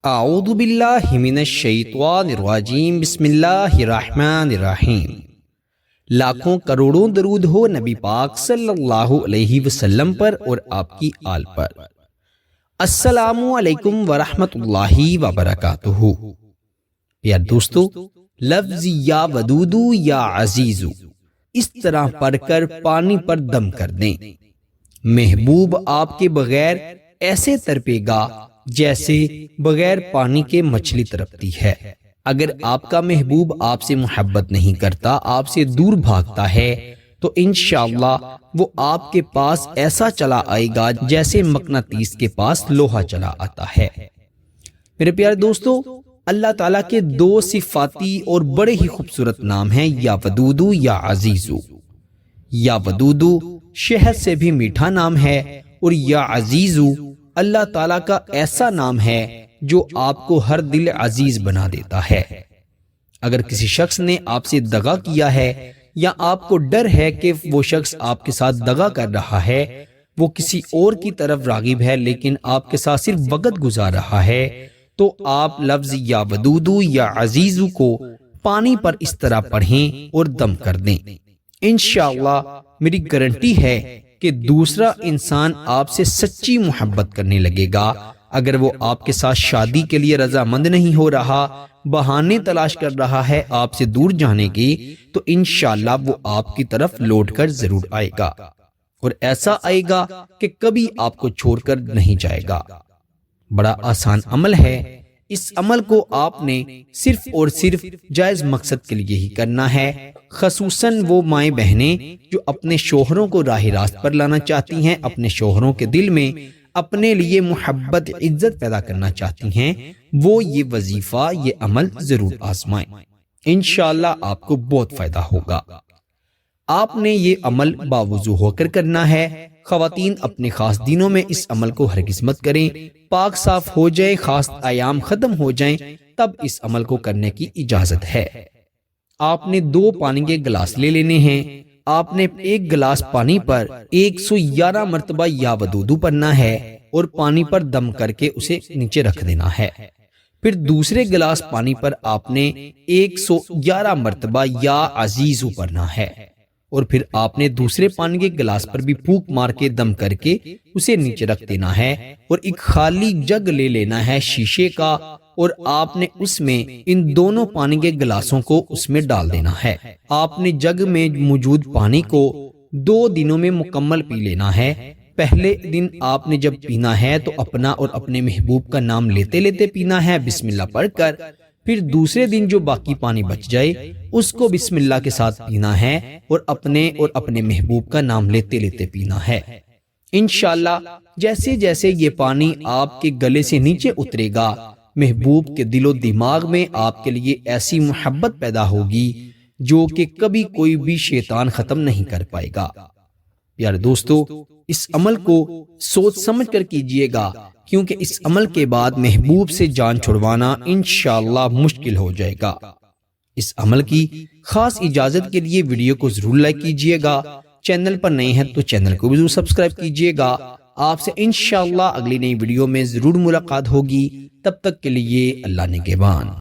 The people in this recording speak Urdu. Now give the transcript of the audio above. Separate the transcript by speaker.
Speaker 1: اعوذ باللہ من الشیطان الرجیم، بسم اللہ الرحمن الرحیم۔ لاکھوں کروڑوں درود ہو نبی پاک صلی اللہ علیہ وسلم پر اور آپ کی آل پر۔ السلام علیکم ورحمۃ اللہ وبرکاتہ۔ پیار دوستو، لفظ یا ودودو یا عزیزو اس طرح پڑھ کر پانی پر دم کر دیں۔ محبوب آپ کے بغیر ایسے تڑپے گا جیسے بغیر پانی کے مچھلی تڑپتی ہے۔ اگر آپ کا محبوب آپ سے محبت نہیں کرتا، آپ سے دور بھاگتا ہے، تو انشاءاللہ وہ آپ کے پاس ایسا چلا آئے گا جیسے مقناطیس کے پاس لوہا چلا آتا ہے۔ میرے پیارے دوستو، اللہ تعالیٰ کے دو صفاتی اور بڑے ہی خوبصورت نام ہیں، یا ودودو یا عزیزو۔ یا ودودو شہد سے بھی میٹھا نام ہے، اور یا عزیزو اللہ تعالیٰ کا ایسا نام ہے جو آپ کو ہر دل عزیز بنا دیتا ہے۔ اگر کسی شخص نے آپ سے دغا کیا ہے، یا آپ کو ڈر ہے کہ وہ شخص آپ کے ساتھ دغا کر رہا ہے، وہ کسی اور کی طرف راغب ہے لیکن آپ کے ساتھ صرف وقت گزار رہا ہے، تو آپ لفظ یا ودودو یا عزیزو کو پانی پر اس طرح پڑھیں اور دم کر دیں۔ انشاءاللہ میری گارنٹی ہے کہ دوسرا انسان آپ سے سچی محبت کرنے لگے گا۔ اگر وہ آپ کے ساتھ شادی کے لیے رضامند نہیں ہو رہا، بہانے تلاش کر رہا ہے آپ سے دور جانے کی، تو انشاءاللہ وہ آپ کی طرف لوٹ کر ضرور آئے گا، اور ایسا آئے گا کہ کبھی آپ کو چھوڑ کر نہیں جائے گا۔ بڑا آسان عمل ہے۔ اس عمل کو آپ نے صرف اور صرف جائز مقصد کے لیے ہی کرنا ہے، خصوصاً وہ مائیں بہنیں جو اپنے شوہروں کو راہ راست پر لانا چاہتی ہیں، اپنے شوہروں کے دل میں اپنے لیے محبت عزت پیدا کرنا چاہتی ہیں، وہ یہ وظیفہ، یہ عمل ضرور آزمائیں۔ انشاءاللہ آپ کو بہت فائدہ ہوگا۔ آپ نے یہ عمل باوضو ہو کر کرنا ہے۔ خواتین اپنے خاص دنوں میں اس عمل کو ہرگز مت کریں۔ پاک صاف ہو جائیں، خاص ایام ختم ہو جائیں، تب اس عمل کو کرنے کی اجازت ہے۔ آپ نے 2 پانی کے گلاس لے لینے ہیں۔ آپ نے ایک گلاس پانی پر 111 مرتبہ یا ودودو پڑھنا ہے اور پانی پر دم کر کے اسے نیچے رکھ دینا ہے۔ پھر دوسرے گلاس پانی پر آپ نے 111 مرتبہ یا عزیزو پڑھنا ہے، اور پھر آپ نے دوسرے پانی کے گلاس پر بھی پھونک مار کے دم کر کے اسے نیچے رکھ دینا ہے، اور ایک خالی جگ لے لینا ہے شیشے کا، اور آپ نے اس میں ان دونوں پانی کے گلاسوں کو اس میں ڈال دینا ہے۔ آپ نے جگ میں موجود پانی کو 2 دنوں میں مکمل پی لینا ہے۔ پہلے دن آپ نے جب پینا ہے تو اپنا اور اپنے محبوب کا نام لیتے لیتے پینا ہے، بسم اللہ پڑھ کر۔ پھر دوسرے دن جو باقی پانی بچ جائے اس کو بسم اللہ کے ساتھ پینا ہے، اور اپنے محبوب کا نام لیتے لیتے پینا ہے۔ انشاءاللہ جیسے جیسے یہ پانی آپ کے گلے سے نیچے اترے گا، محبوب کے دل و دماغ میں آپ کے لیے ایسی محبت پیدا ہوگی جو کہ کبھی کوئی بھی شیطان ختم نہیں کر پائے گا۔ پیارے دوستو، اس عمل کو سوچ سمجھ کر کیجئے گا، کیونکہ اس عمل کے بعد محبوب سے جان چھڑوانا انشاءاللہ مشکل ہو جائے گا۔ اس عمل کی خاص اجازت کے لیے ویڈیو کو ضرور لائک کیجئے گا۔ چینل پر نئے ہیں تو چینل کو بھی ضرور سبسکرائب کیجئے گا۔ آپ سے انشاءاللہ اگلی نئی ویڈیو میں ضرور ملاقات ہوگی۔ تب تک کے لیے اللہ نگہبان۔